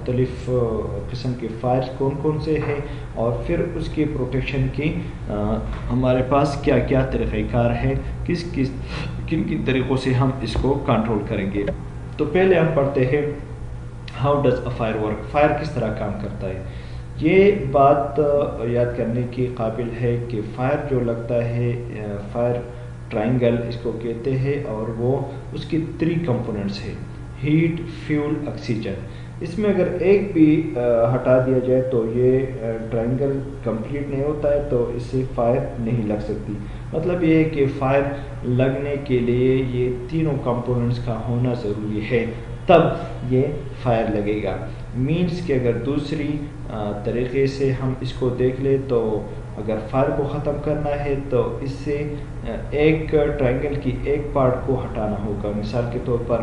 مختلف قسم کے فائر کون کون سے ہیں اور پھر اس کی پروٹیکشن کی ہمارے پاس کیا کیا طریقہ کار ہے، کن کن طریقوں سے ہم اس کو کنٹرول کریں گے۔ تو پہلے ہم پڑھتے ہیں how does a fire work, fire کس طرح کام کرتا ہے۔ یہ بات یاد کرنے کی قابل ہے کہ فائر جو لگتا ہے، فائر ٹرائنگل اس کو کہتے ہیں، اور وہ اس کی 3 کمپوننٹس ہیں، ہیٹ، فیول، آکسیجن۔ اس میں اگر ایک بھی ہٹا دیا جائے تو یہ ٹرائنگل کمپلیٹ نہیں ہوتا ہے، تو اس سے فائر نہیں لگ سکتی۔ مطلب یہ ہے کہ فائر لگنے کے لیے یہ تینوں کمپوننٹس کا ہونا ضروری ہے، تب یہ فائر لگے گا۔ مینس کہ اگر دوسری طریقے سے ہم اس کو دیکھ لیں تو اگر فائر کو ختم کرنا ہے تو اس سے ایک ٹرائنگل کی ایک پارٹ کو ہٹانا ہوگا۔ مثال کے طور پر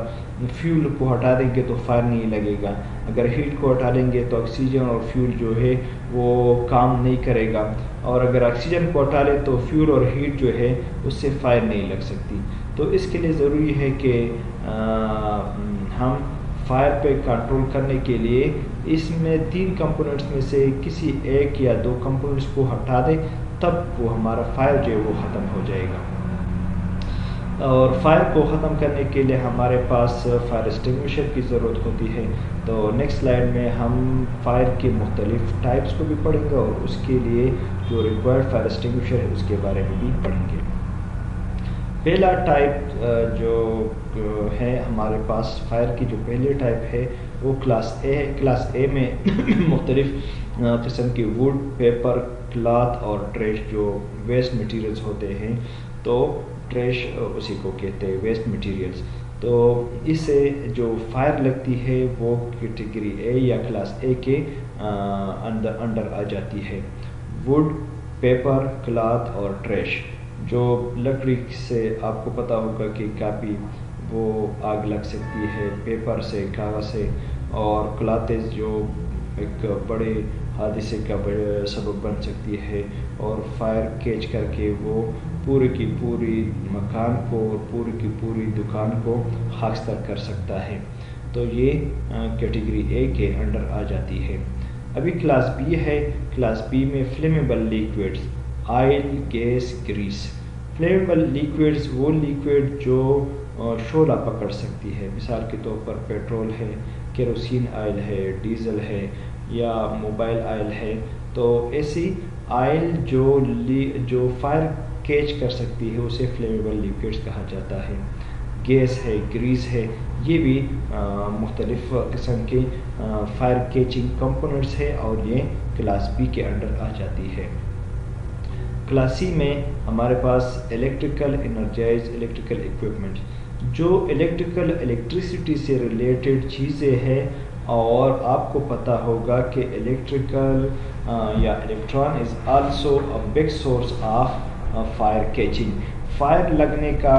فیول کو ہٹا دیں گے تو فائر نہیں لگے گا، اگر ہیٹ کو ہٹا لیں گے تو آکسیجن اور فیول جو ہے وہ کام نہیں کرے گا، اور اگر آکسیجن کو ہٹا لیں تو فیول اور ہیٹ جو ہے اس سے فائر نہیں لگ سکتی۔ تو اس کے لیے ضروری ہے کہ ہم فائر پہ کنٹرول کرنے کے لیے اس میں 3 کمپوننٹس میں سے کسی ایک یا 2 کمپوننٹس کو ہٹا دیں، تب وہ ہمارا فائر جو ہے وہ ختم ہو جائے گا۔ اور فائر کو ختم کرنے کے لیے ہمارے پاس فائر ایکسٹنگوشر کی ضرورت ہوتی ہے۔ تو نیکسٹ سلائیڈ میں ہم فائر کے مختلف ٹائپس کو بھی پڑھیں گے اور اس کے لیے جو ریکوائرڈ فائر ایکسٹنگوشر ہے اس کے بارے میں بھی پڑھیں گے۔ پہلا ٹائپ جو ہے ہمارے پاس فائر کی جو پہلی ٹائپ ہے وہ کلاس اے ہے۔ کلاس اے میں مختلف قسم کی ووڈ، پیپر، کلاتھ اور ٹریش جو ویسٹ مٹیریلز ہوتے ہیں، تو ٹریش اسی کو کہتے ہیں، ویسٹ مٹیریلز۔ تو اس سے جو فائر لگتی ہے وہ کیٹیگری اے یا کلاس اے کے انڈر آ جاتی ہے۔ ووڈ، پیپر، کلاتھ اور ٹریش، جو لکڑی سے آپ کو پتہ ہوگا کہ کافی وہ آگ لگ سکتی ہے، پیپر سے، کاغذ سے، اور کلاتھز جو ایک بڑے حادثے کا سبب بن سکتی ہے اور فائر کیچ کر کے وہ پوری کی پوری مکان کو اور پوری کی پوری دکان کو خاکستر کر سکتا ہے۔ تو یہ کیٹیگری اے کے انڈر آ جاتی ہے۔ ابھی کلاس بی ہے۔ کلاس بی میں فلیمیبل لیکوڈز، آئل، گیس، گریس۔ فلیمیبل لیکوڈز وہ لیکوڈ جو شعلہ پکڑ سکتی ہے، مثال کے طور پر پیٹرول ہے، کیروسین آئل ہے، ڈیزل ہے یا موبائل آئل ہے۔ تو ایسی آئل جو فائر کیچ کر سکتی ہے اسے فلیمیبل لیکوڈز کہا جاتا ہے۔ گیس ہے، گریس ہے، یہ بھی مختلف قسم کے فائر کیچنگ کمپوننٹس ہے اور یہ کلاس بی کے انڈر آ جاتی ہے۔ کلاس سی میں ہمارے پاس الیکٹریکل انرجائز الیکٹریکل اکوپمنٹ، جو الیکٹریسٹی سے ریلیٹڈ چیزیں ہیں، اور آپ کو پتہ ہوگا کہ الیکٹریکل یا electron is also a big source of fire catching. Fire لگنے کا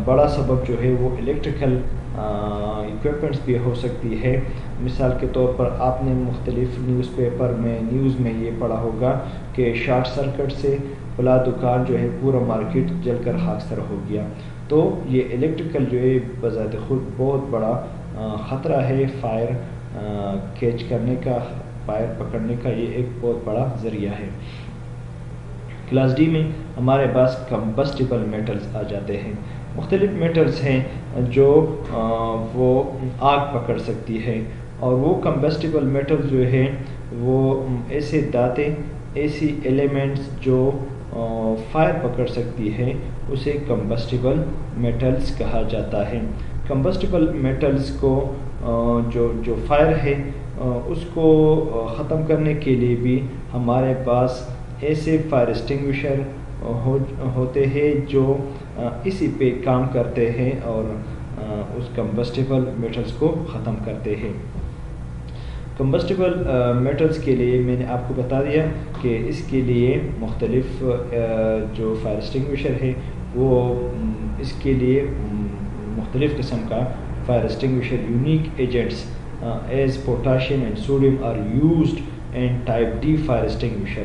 بڑا سبب جو ہے وہ الیکٹریکل اکوپمنٹس بھی ہو سکتی ہے۔ مثال کے طور پر آپ نے مختلف نیوز میں یہ پڑھا ہوگا کہ شارٹ سرکٹ سے فلاں دکان جو ہے پورا مارکیٹ جل کر خاکستر ہو گیا۔ تو یہ الیکٹریکل جو ہے بذات خود بہت بڑا خطرہ ہے فائر کیچ کرنے کا، فائر پکڑنے کا، یہ ایک بہت بڑا ذریعہ ہے۔ کلاس ڈی میں ہمارے پاس کمبسٹیبل میٹلز آ جاتے ہیں۔ مختلف میٹلز ہیں جو وہ آگ پکڑ سکتی ہے، اور وہ کمبسٹیبل میٹل جو ہے وہ ایسے دھاتیں، ایسی ایلیمنٹس جو فائر پکڑ سکتی ہے اسے کمبسٹیبل میٹلز کہا جاتا ہے۔ کمبسٹیبل میٹلز کو جو فائر ہے اس کو ختم کرنے کے لیے بھی ہمارے پاس ایسے فائر ایکسٹنگوشر ہوتے ہیں جو اسی پہ کام کرتے ہیں اور اس کمبسٹیبل میٹلز کو ختم کرتے ہیں۔ کمبسٹیبل میٹلز کے لیے میں نے آپ کو بتا دیا کہ اس کے لیے مختلف جو فائر ایکسٹنگوشر ہے وہ اس کے لیے مختلف قسم کا fire extinguisher unique agents as potassium and sodium are used in type D fire extinguisher.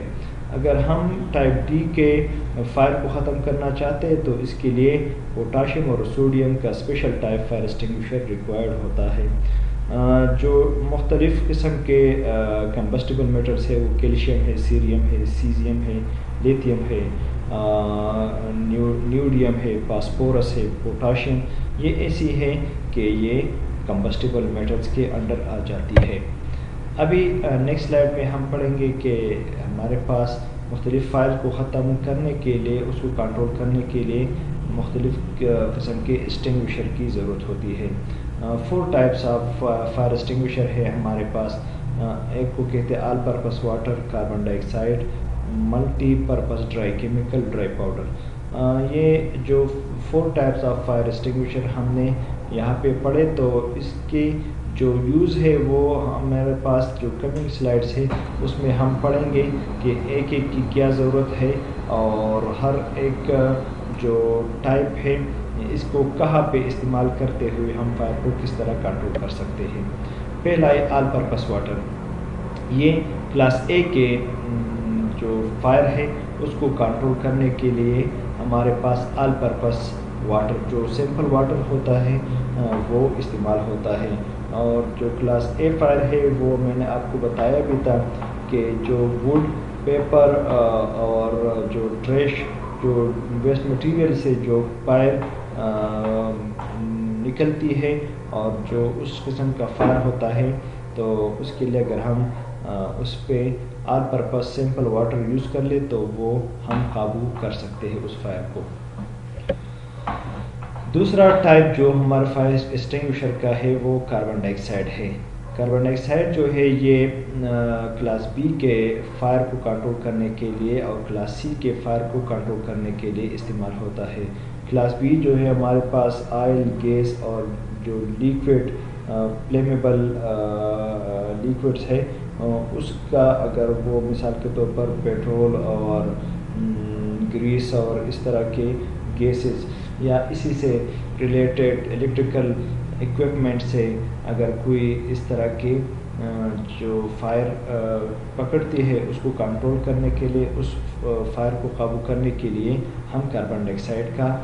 اگر ہم ٹائپ ڈی کے فائر کو ختم کرنا چاہتے ہیں تو اس کے لیے پوٹاشیم اور سوڈیم کا special type fire extinguisher required ہوتا ہے۔ جو مختلف قسم کے کمبسٹیبل میٹلز ہے وہ کیلشیم ہے، سیریم ہے، سیزیم ہے، لیتھیم ہے، نیوڈیم ہے، فاسفورس ہے، پوٹاشیم، یہ ایسی ہے کہ یہ کمبسٹیبل میٹلز کے انڈر آ جاتی ہے۔ ابھی نیکسٹ سلائڈ میں ہم پڑھیں گے کہ ہمارے پاس مختلف فائر کو ختم کرنے کے لیے، اس کو کنٹرول کرنے کے لیے مختلف قسم کے اسٹنگوشر کی ضرورت ہوتی ہے۔ 4 ٹائپس آف فائر اسٹنگوشر ہے ہمارے پاس۔ ایک کو کہتے ہیں آل پرپس واٹر، کاربن ڈائی oxide, multi purpose dry chemical, dry powder. یہ جو 4 ٹائپس آف فائر اسٹنگوشر ہم نے یہاں پہ پڑھے، تو اس کی جو یوز ہے وہ ہمارے پاس جو کمنگ سلائڈس ہے اس میں ہم پڑھیں گے کہ ایک ایک کی کیا ضرورت ہے، اور ہر ایک جو ٹائپ ہے اس کو کہاں پہ استعمال کرتے ہوئے ہم فائر کو کس طرح کنٹرول کر سکتے ہیں۔ پہلا ہے آل پرپس واٹر۔ یہ کلاس اے کے جو فائر ہے اس کو کنٹرول کرنے کے لیے ہمارے پاس آل پرپس واٹر، جو سمپل واٹر ہوتا ہے وہ استعمال ہوتا ہے۔ اور جو کلاس اے فائر ہے وہ میں نے آپ کو بتایا بھی تھا کہ جو ووڈ، پیپر اور جو ٹریش، جو ویسٹ مٹیریل سے جو فائر نکلتی ہے اور جو اس قسم کا فائر ہوتا ہے، تو اس کے لیے اگر ہم اس پہ آل پرپس سمپل واٹر یوز کر لیں تو وہ ہم قابو کر سکتے ہیں اس فائر کو۔ دوسرا ٹائپ جو ہمارا فائر ایکسٹنگوشر کا ہے وہ کاربن ڈائی آکسائڈ ہے۔ کاربن ڈائی آکسائڈ جو ہے یہ کلاس بی کے فائر کو کنٹرول کرنے کے لیے اور کلاس سی کے فائر کو کنٹرول کرنے کے لیے استعمال ہوتا ہے۔ کلاس بی جو ہے ہمارے پاس آئل، گیس اور جو لیکوڈ فلیمیبل لیکوڈس ہے، اس کا اگر وہ مثال کے طور پر پیٹرول اور گریس اور اس طرح کے گیسز یا اسی سے ریلیٹڈ الیکٹریکل ایکوپمنٹ سے اگر کوئی اس طرح کے جو فائر پکڑتی ہے اس کو کنٹرول کرنے کے لیے، اس فائر کو قابو کرنے کے لیے ہم کاربن ڈائی آکسائڈ کا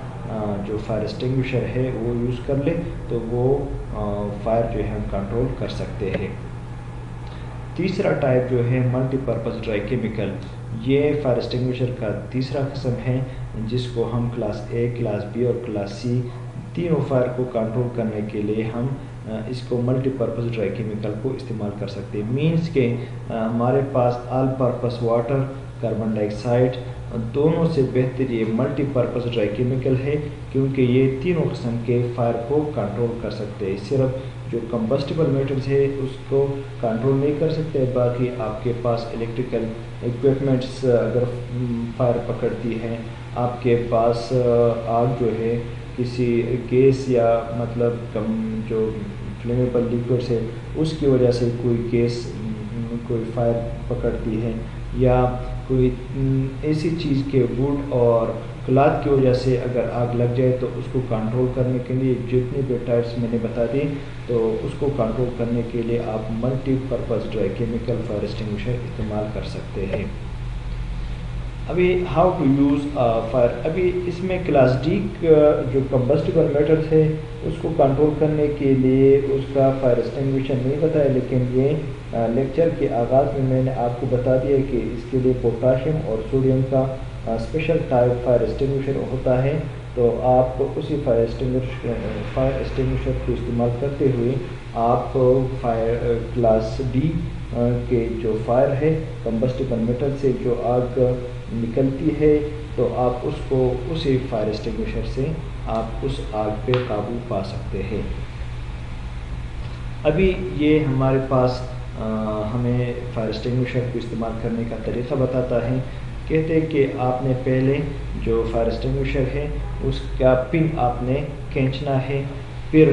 جو فائر ایکسٹنگوشر ہے وہ یوز کر لیں تو وہ فائر جو ہے ہم کنٹرول کر سکتے ہیں۔ تیسرا ٹائپ جو ہے ملٹی پرپس ڈرائی کیمیکل، یہ فائر ایکسٹنگوشر کا تیسرا قسم ہے جس کو ہم کلاس اے، کلاس بی اور کلاس سی تینوں فائر کو کنٹرول کرنے کے لیے ہم اس کو ملٹی پرپس ڈرائی کیمیکل کو استعمال کر سکتے ہیں۔ مینس کہ ہمارے پاس آل پرپس واٹر، کاربن ڈائی آکسائڈ، دونوں سے بہتر یہ ملٹی پرپس ڈرائی کیمیکل ہے، کیونکہ یہ تینوں قسم کے فائر کو کنٹرول کر سکتے ہیں۔ صرف جو کمبسٹیبل میٹرز ہے اس کو کنٹرول نہیں کر سکتے، باقی آپ کے پاس الیکٹریکل ایکوپمنٹس اگر فائر پکڑتی ہیں، آپ کے پاس آگ جو ہے کسی گیس یا مطلب جو فلیمیبل لیکوڈس ہے اس کی وجہ سے کوئی گیس کوئی فائر پکڑتی ہے، یا کوئی ایسی چیز کے ووڈ اور کلاتھ کی وجہ سے اگر آگ لگ جائے تو اس کو کنٹرول کرنے کے لیے جتنے بھی ٹائپس میں نے بتا دی تو اس کو کنٹرول کرنے کے لیے آپ multi purpose dry chemical fire extinguisher استعمال کر سکتے ہیں۔ ابھی ہاؤ ٹو یوز فائر، ابھی اس میں کلاس ڈی جو کمبسٹیبل میٹرز ہے اس کو کنٹرول کرنے کے لیے اس کا فائر ایکسٹنگوشر نہیں بتایا، لیکن یہ لیکچر کے آغاز میں نے آپ کو بتا دیا کہ اس کے لیے پوٹاشیم اور سوڈیم کا اسپیشل ٹائپ فائر ایکسٹنگوشر ہوتا ہے، تو آپ اسی فائر ایکسٹنگوشر کو استعمال کرتے ہوئے آپ فائر کلاس ڈی کے جو فائر ہے کمبسٹیبل میٹل سے جو آگ نکلتی ہے تو آپ اس کو اسی فائر ایکسٹنگوشر سے آپ اس آگ پہ قابو پا سکتے ہیں۔ ابھی یہ ہمارے پاس ہمیں فائر ایکسٹنگوشر کو استعمال کرنے کا طریقہ بتاتا ہے۔ کہتے ہیں کہ آپ نے پہلے جو فائر ایکسٹنگوشر ہے اس کا پن آپ نے کھینچنا ہے، پھر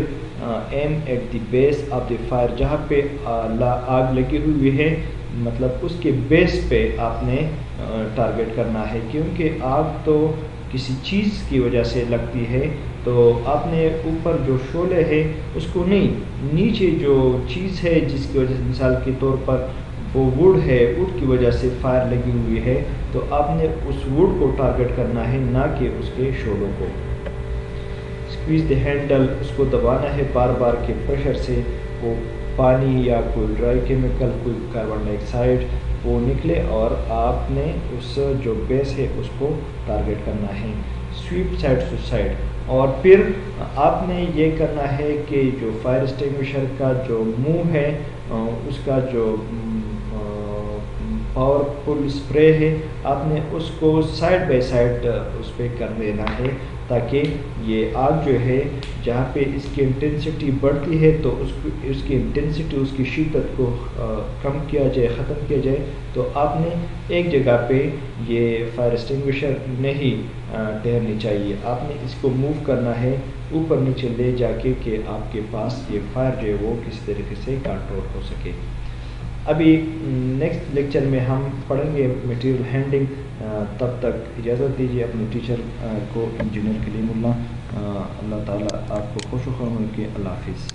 aim at the base of the fire, جہاں پہ آگ لگی ہوئی ہے مطلب اس کے بیس پہ آپ نے ٹارگٹ کرنا ہے، کیونکہ آگ تو کسی چیز کی وجہ سے لگتی ہے، تو آپ نے اوپر جو شعلے ہے اس کو نہیں، نیچے جو چیز ہے جس کی وجہ سے مثال کے طور پر وہ ووڈ ہے، ووڈ کی وجہ سے فائر لگی ہوئی ہے تو آپ نے اس ووڈ کو ٹارگٹ کرنا ہے، نہ کہ اس کے شعلوں کو۔ اسکویز دی ہینڈل، اس کو دبانا ہے بار بار کے پریشر سے وہ پانی یا کوئی ڈرائی کیمیکل، کوئی کاربن ڈائی آکسائڈ وہ نکلے، اور آپ نے اس جو بیس ہے اس کو ٹارگیٹ کرنا ہے، سویپ سائڈ ٹو سائڈ۔ اور پھر آپ نے یہ کرنا ہے کہ جو فائر اسٹینگوشر کا جو منہ ہے اس کا جو پاورفل اسپرے ہے، آپ نے اس کو سائڈ بائی سائڈ اس پہ کر دینا ہے، تاکہ یہ آگ جو ہے جہاں پہ اس کی انٹینسٹی بڑھتی ہے تو اس کی انٹینسٹی، اس کی شدت کو کم کیا جائے، ختم کیا جائے۔ تو آپ نے ایک جگہ پہ یہ فائر ایکسٹنگوشر نہیں ٹھہرنی چاہیے، آپ نے اس کو موو کرنا ہے اوپر نیچے لے جا کے، کہ آپ کے پاس یہ فائر جو ہے وہ کسی طریقے سے کنٹرول ہو سکے۔ ابھی نیکسٹ لیکچر میں ہم پڑھیں گے میٹیریل ہینڈلنگ، تب تک اجازت دیجیے اپنے ٹیچر کو، انجینئر کلیم اللہ، اللہ تعالیٰ آپ کو خوش و خرم رکھے۔ اللہ حافظ۔